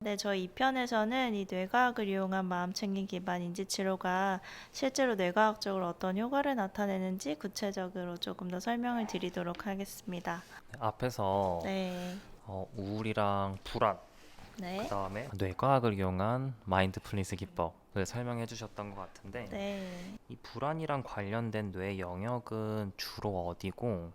네, 저희 2편에서는 이 뇌과학을 이용한 마음챙김 기반 인지치료가 실제로 뇌과학적으로 어떤 효과를 나타내는지 구체적으로 조금 더 설명을 드리도록 하겠습니다. 앞에서 네, 우울이랑 불안, 그 네, 다음에 뇌과학을 이용한 마인드풀니스 기법을 설명해 주셨던 것 같은데, 네, 이 불안이랑 관련된 뇌 영역은 주로 어디고,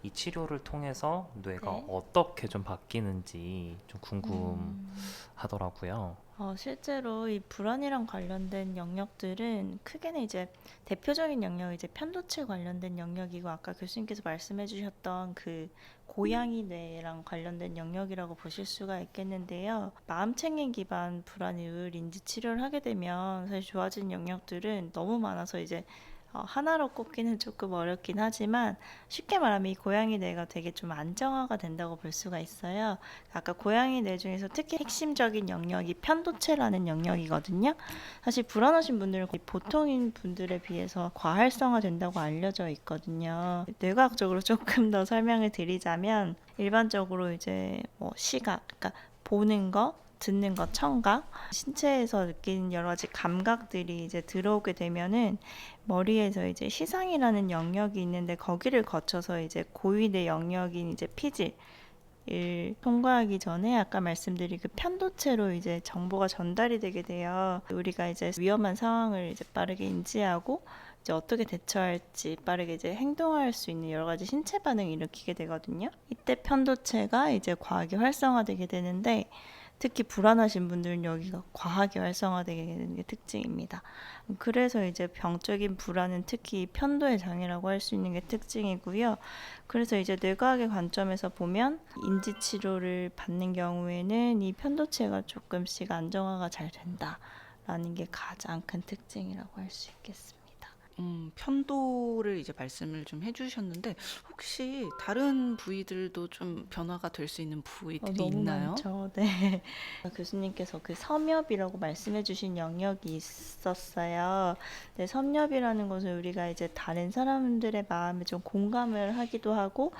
이 치료를 통해서 뇌가 네. 어떻게 좀 바뀌는지 좀 음, 궁금하더라고요. 실제로 이 불안이랑 관련된 영역들은 크게는 이제 대표적인 영역이 이제 편도체 관련된 영역이고 아까 교수님께서 말씀해 주셨던 그 고양이 뇌랑 관련된 영역이라고 보실 수가 있겠는데요. 마음챙김 기반 불안, 우울, 인지 치료를 하게 되면 사실 좋아진 영역들은 너무 많아서 이제 하나로 꼽기는 조금 어렵긴 하지만 쉽게 말하면 이 고양이 뇌가 되게 좀 안정화가 된다고 볼 수가 있어요. 아까 고양이 뇌 중에서 특히 핵심적인 영역이 편도체라는 영역이거든요. 사실 불안하신 분들은 거의 보통인 분들에 비해서 과활성화 된다고 알려져 있거든요. 뇌과학적으로 조금 더 설명을 드리자면 일반적으로 이제 뭐 시각, 그러니까 보는 거, 듣는 것, 청각, 신체에서 느끼는 여러 가지 감각들이 이제 들어오게 되면은 머리에서 이제 시상이라는 영역이 있는데 거기를 거쳐서 이제 고위의 영역인 이제 피질 일 통과하기 전에 아까 말씀드린 그 편도체로 이제 정보가 전달이 되게 돼요. 우리가 이제 위험한 상황을 이제 빠르게 인지하고 이제 어떻게 대처할지 빠르게 이제 행동할 수 있는 여러 가지 신체 반응을 일으키게 되거든요. 이때 편도체가 이제 과하게 활성화되게 되는데 특히 불안하신 분들은 여기가 과하게 활성화되게 되는 게 특징입니다. 그래서 이제 병적인 불안은 특히 편도의 장애라고 할 수 있는 게 특징이고요. 그래서 이제 뇌과학의 관점에서 보면 인지 치료를 받는 경우에는 이 편도체가 조금씩 안정화가 잘 된다라는 게 가장 큰 특징이라고 할 수 있겠습니다. 편도를 이제 말씀을 좀 해주셨는데 혹시 다른 부위들도 좀 변화가 될 수 있는 부위들이 너무 있나요? 많죠. 네. 교수님께서 그 섬엽이라고 말씀해주신 영역이 있었어요. 네, 섬엽이라는 것은 우리가 이제 다른 사람들의 마음에 좀 공감을 하기도 하고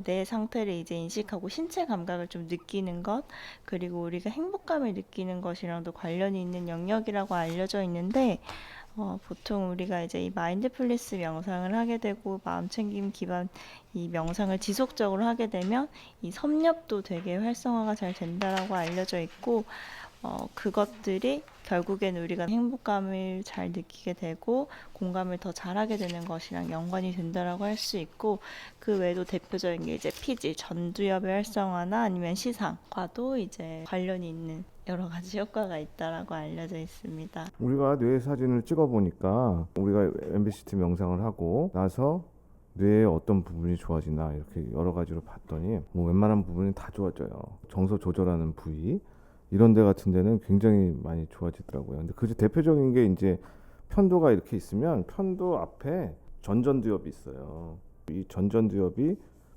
내 상태를 이제 인식하고 신체 감각을 좀 느끼는 것, 그리고 우리가 행복감을 느끼는 것이랑도 관련이 있는 영역이라고 알려져 있는데, 보통 우리가 이제 이 마인드풀니스 명상을 하게 되고 마음챙김 기반 이 명상을 지속적으로 하게 되면 이 섭렵도 되게 활성화가 잘 된다라고 알려져 있고 그것들이 결국엔 우리가 행복감을 잘 느끼게 되고 공감을 더 잘하게 되는 것이랑 연관이 된다라고 할 수 있고 그 외에도 대표적인 게 이제 피지, 전두엽의 활성화나 아니면 시상과도 이제 관련이 있는 여러 가지 효과가 있다라고 알려져 있습니다. 우리가 뇌 사진을 찍어 보니까 우리가 MBCT 명상을 하고 나서 뇌의 어떤 부분이 좋아지나 이렇게 여러 가지로 봤더니 뭐 웬만한 부분이 다 좋아져요. 정서 조절하는 부위 이런 데 같은 데는 굉장히 많이 좋아지더라고요. 근데 그 대표적인 게 이제 편도가 이렇게 있으면 편도 앞에 전전두엽이 있어요. 이 전전두엽이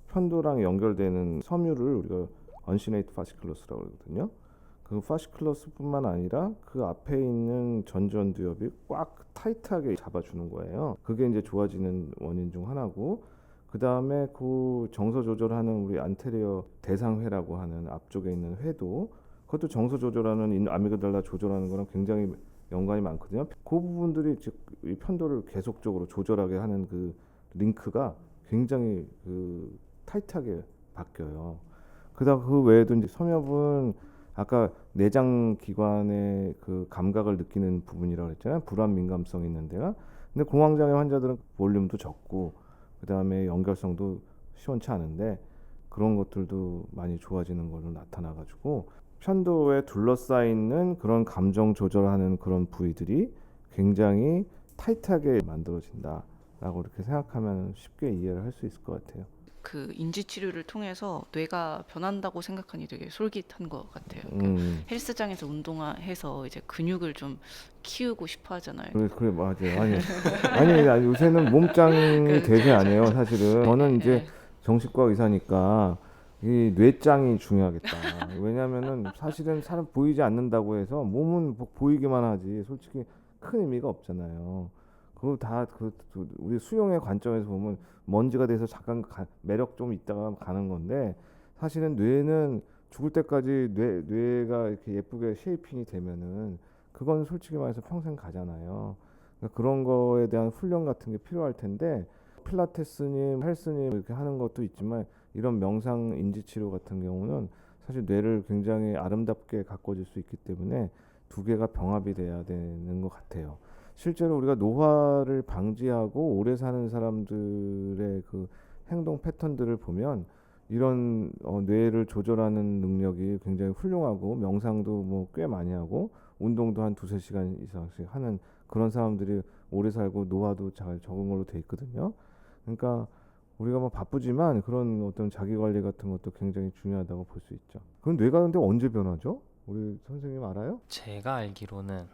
편도랑 연결되는 섬유를 우리가 언시네이트 파시클러스라고 그러거든요. 그 파시클러스뿐만 아니라 그 앞에 있는 전전두엽이 꽉 타이트하게 잡아주는 거예요. 그게 이제 좋아지는 원인 중 하나고, 그 다음에 그 정서 조절하는 우리 안테리어 대상회라고 하는 앞쪽에 있는 회도, 그것도 정서 조절하는 아미그달라 조절하는 거랑 굉장히 연관이 많거든요. 그 부분들이 즉 이 편도를 계속적으로 조절하게 하는 그 링크가 굉장히 그 타이트하게 바뀌어요. 그다음 그 외에도 이제 섬엽은 아까 내장 기관의 그 감각을 느끼는 부분이라고 했잖아요. 불안 민감성 있는 데가. 근데 공황장애 환자들은 볼륨도 적고 그다음에 연결성도 시원치 않은데 그런 것들도 많이 좋아지는 걸로 나타나 가지고 편도에 둘러싸이는 그런 감정 조절하는 그런 부위들이 굉장히 타이트하게 만들어진다라고 이렇게 생각하면 쉽게 이해를 할 수 있을 것 같아요. 그 인지 치료를 통해서 뇌가 변한다고 생각하니 되게 솔깃한 것 같아요. 그 음. 헬스장에서 운동해서 이제 근육을 좀 키우고 싶어 하잖아요. 그래 맞아요. 아니 요새는 몸짱이 그 대세 아니에요, 사실은. 예, 저는 이제 예. 정신과 의사니까 이 뇌짱이 중요하겠다. 왜냐면은 사실은 사람 보이지 않는다고 해서 몸은 보이기만 하지 솔직히 큰 의미가 없잖아요. 그거 다 우리 수용의 관점에서 보면 먼지가 돼서 잠깐 매력 좀 있다가 가는 건데 사실은 뇌는 죽을 때까지 뇌가 이렇게 예쁘게 쉐이핑이 되면은 그건 솔직히 말해서 평생 가잖아요. 그러니까 그런 거에 대한 훈련 같은 게 필요할 텐데 필라테스님, 헬스님 이렇게 하는 것도 있지만 이런 명상 인지 치료 같은 경우는 사실 뇌를 굉장히 아름답게 가꿔줄 수 있기 때문에 두 개가 병합이 돼야 되는 것 같아요. 실제로 우리가 노화를 방지하고 오래 사는 사람들의 그 행동 패턴들을 보면 이런 뇌를 조절하는 능력이 굉장히 훌륭하고 명상도 뭐 꽤 많이 하고 운동도 한 두세 시간 이상씩 하는 그런 사람들이 오래 살고 노화도 잘 적은 걸로 돼 있거든요. 그러니까 우리가 뭐 바쁘지만 그런 어떤 자기 관리 같은 것도 굉장히 중요하다고 볼 수 있죠. 그럼 뇌가 근데 언제 변하죠? 우리 선생님 알아요? 제가 알기로는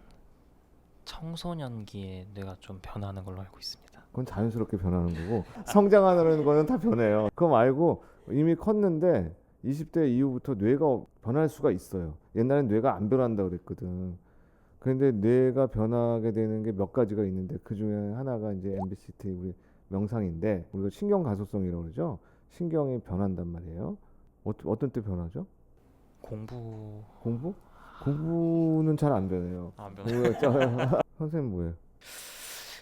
청소년기에 뇌가 좀 변하는 걸로 알고 있습니다. 그건 자연스럽게 변하는 거고 성장하는 거는 다 변해요. 그거 말고 이미 컸는데 20대 이후부터 뇌가 변할 수가 있어요. 옛날엔 뇌가 안 변한다고 그랬거든. 그런데 뇌가 변하게 되는 게 몇 가지가 있는데 그 중에 하나가 이제 MBCT 우리 명상인데 우리가 신경 가소성이라고 그러죠. 신경이 변한단 말이에요. 어떤 때 변하죠? 공부 공부? 공부는 잘 안 변해요. 안 변. 선생님 뭐예요?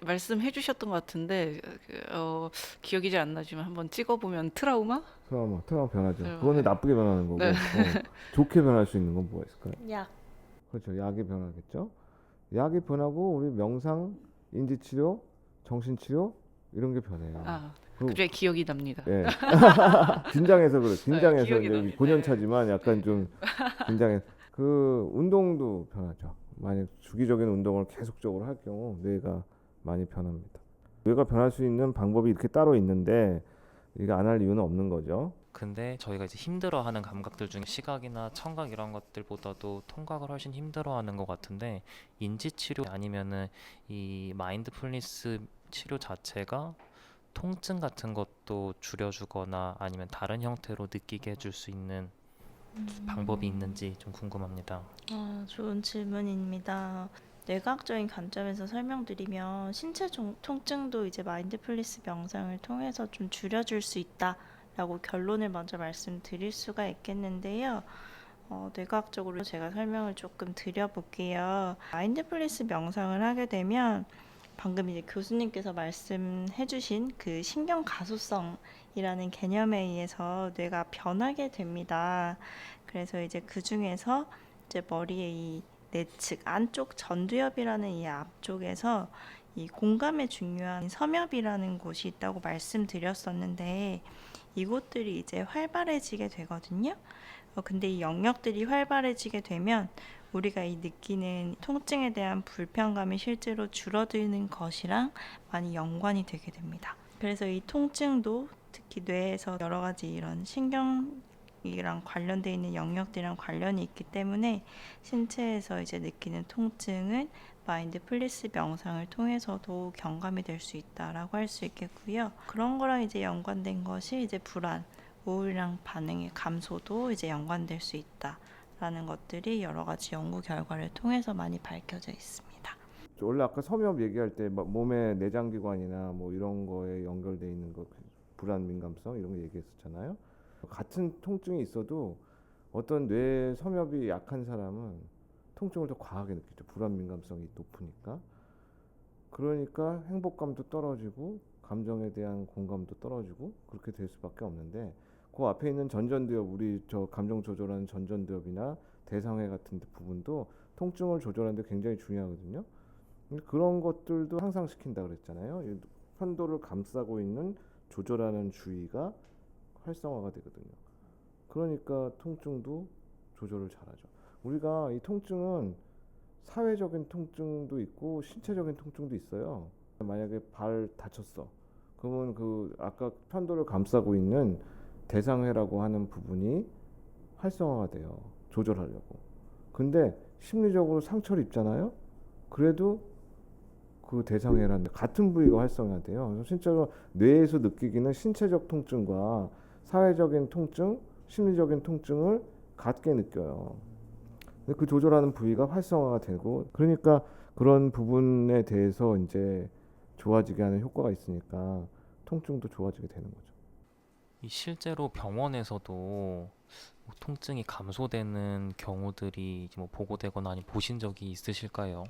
말씀해 주셨던 것 같은데 기억이 잘 안 나지만 한번 찍어보면 트라우마? 트라우마 변하죠. 트라우마, 그거는 네. 나쁘게 변하는 거고 네. 좋게 변할 수 있는 건 뭐가 있을까요? 약. 그렇죠. 약이 변하겠죠. 약이 변하고 우리 명상, 인지치료, 정신치료 이런 게 변해요. 그- 그게 기억이 납니다. 예. 긴장해서 그래. 긴장해서 기억이 이제 납니다. 9년 차지만 약간 좀 긴장해. 그 운동도 변하죠. 만약 주기적인 운동을 계속적으로 할 경우 뇌가 많이 변합니다. 뇌가 변할 수 있는 방법이 이렇게 따로 있는데 이게 안 할 이유는 없는 거죠. 근데 저희가 이제 힘들어하는 감각들 중에 시각이나 청각 이런 것들보다도 통각을 훨씬 힘들어하는 것 같은데 인지치료 아니면은 이 마인드풀니스 치료 자체가 통증 같은 것도 줄여주거나 아니면 다른 형태로 느끼게 해줄 수 있는 방법이 있는지 좀 궁금합니다. 좋은 질문입니다. 뇌과학적인 관점에서 설명드리면 신체 통증도 이제 마인드풀니스 명상을 통해서 좀 줄여줄 수 있다라고 결론을 먼저 말씀드릴 수가 있겠는데요. 뇌과학적으로 제가 설명을 조금 드려볼게요. 마인드풀니스 명상을 하게 되면 방금 이제 교수님께서 말씀해주신 그 신경 가소성이라는 개념에 의해서 뇌가 변하게 됩니다. 그래서 이제 그 중에서 이제 머리의 이 내측 안쪽 전두엽이라는 이 앞쪽에서 이 공감에 중요한 섬엽이라는 곳이 있다고 말씀드렸었는데 이곳들이 이제 활발해지게 되거든요. 근데 이 영역들이 활발해지게 되면 우리가 이 느끼는 통증에 대한 불편감이 실제로 줄어드는 것이랑 많이 연관이 되게 됩니다. 그래서 이 통증도 특히 뇌에서 여러 가지 이런 신경이랑 관련되어 있는 영역들이랑 관련이 있기 때문에 신체에서 이제 느끼는 통증은 마인드풀니스 명상을 통해서도 경감이 될 수 있다라고 할 수 있겠고요. 그런 거랑 이제 연관된 것이 이제 불안, 우울이랑 반응의 감소도 이제 연관될 수 있다라는 것들이 여러 가지 연구 결과를 통해서 많이 밝혀져 있습니다. 원래 아까 섬엽 얘기할 때 몸의 내장기관이나 뭐 이런 거에 연결돼 있는 거 불안 민감성 이런 거 얘기했었잖아요. 같은 통증이 있어도 어떤 뇌 섬엽이 약한 사람은 통증을 더 과하게 느끼죠. 불안 민감성이 높으니까. 그러니까 행복감도 떨어지고 감정에 대한 공감도 떨어지고 그렇게 될 수밖에 없는데 그 앞에 있는 전전두엽 우리 저 감정 조절하는 전전두엽이나 대상회 같은 부분도 통증을 조절하는 데 굉장히 중요하거든요. 그런 것들도 향상시킨다 그랬잖아요. 편도를 감싸고 있는 조절하는 주의가 활성화가 되거든요. 그러니까 통증도 조절을 잘하죠. 우리가 이 통증은 사회적인 통증도 있고 신체적인 통증도 있어요. 만약에 발 다쳤어. 그러면 그 아까 편도를 감싸고 있는 대상회라고 하는 부분이 활성화가 돼요. 조절하려고. 근데 심리적으로 상처를 입잖아요. 그래도 그 대상회라는 같은 부위가 활성화돼요. 그래서 실제로 뇌에서 느끼기는 신체적 통증과 사회적인 통증, 심리적인 통증을 같게 느껴요. 근데 그 조절하는 부위가 활성화가 되고 그러니까 그런 부분에 대해서 이제 좋아지게 하는 효과가 있으니까 통증도 좋아지게 되는 거죠. 이 실제로 병원에서도 뭐 통증이 감소되는 경우들이 뭐 보고되거나 아니면 보신 적이 있으실까요?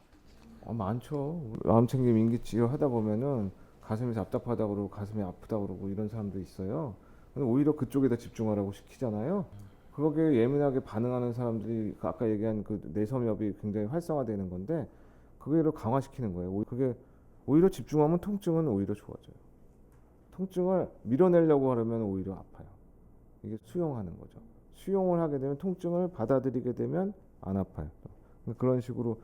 많죠. 마음챙김 인기치료 하다 보면은 가슴이 답답하다 그러고 가슴이 아프다 그러고 이런 사람도 있어요. 근데 오히려 그쪽에다 집중하라고 시키잖아요. 거기에 예민하게 반응하는 사람들이 그 아까 얘기한 그 내섬엽이 굉장히 활성화되는 건데 그거를 강화시키는 거예요. 그게 오히려 집중하면 통증은 오히려 좋아져요. 통증을 밀어내려고 하려면 오히려 아파요. 이게 수용하는 거죠. 수용을 하게 되면 통증을 받아들이게 되면 안 아파요. 그런 식으로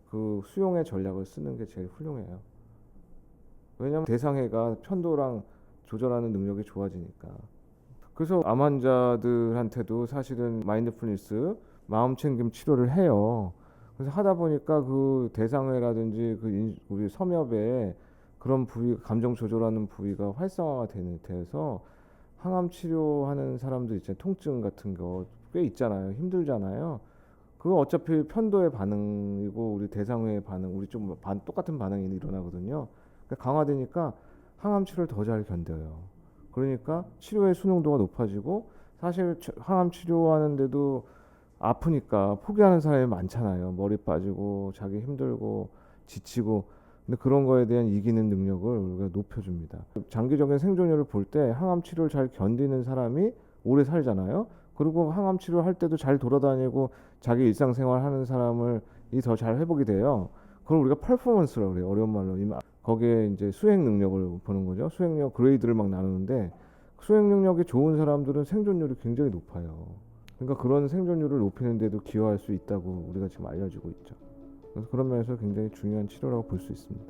그 수용의 전략을 쓰는 게 제일 훌륭해요. 왜냐하면 대상해가 편도랑 조절하는 능력이 좋아지니까. 그래서 암 환자들한테도 사실은 마인드풀니스 마음챙김 치료를 해요. 그래서 하다 보니까 그 대상회라든지 우리 섬엽에 그런 부위, 감정 조절하는 부위가 활성화가 돼서 항암 치료하는 사람들 있잖아요. 통증 같은 거 꽤 있잖아요. 힘들잖아요. 그거 어차피 편도의 반응이고 우리 대상회의 반응, 우리 좀 똑같은 반응이 일어나거든요. 그러니까 강화되니까 항암 치료를 더 잘 견뎌요. 그러니까 치료의 순응도가 높아지고 사실 항암 치료하는데도 아프니까 포기하는 사람이 많잖아요. 머리 빠지고 자기 힘들고 지치고 근데 그런 거에 대한 이기는 능력을 우리가 높여줍니다. 장기적인 생존율을 볼 때 항암 치료를 잘 견디는 사람이 오래 살잖아요. 그리고 항암 치료할 때도 잘 돌아다니고 자기 일상생활 하는 사람을 더 잘 회복이 돼요. 그걸 우리가 퍼포먼스라고 그래요. 어려운 말로. 거기에 이제 수행 능력을 보는 거죠. 수행 능력 그레이드를 막 나누는데 수행 능력이 좋은 사람들은 생존율이 굉장히 높아요. 그러니까 그런 생존율을 높이는 데도 기여할 수 있다고 우리가 지금 알려지고 있죠. 그래서 그런 면에서 굉장히 중요한 치료라고 볼 수 있습니다.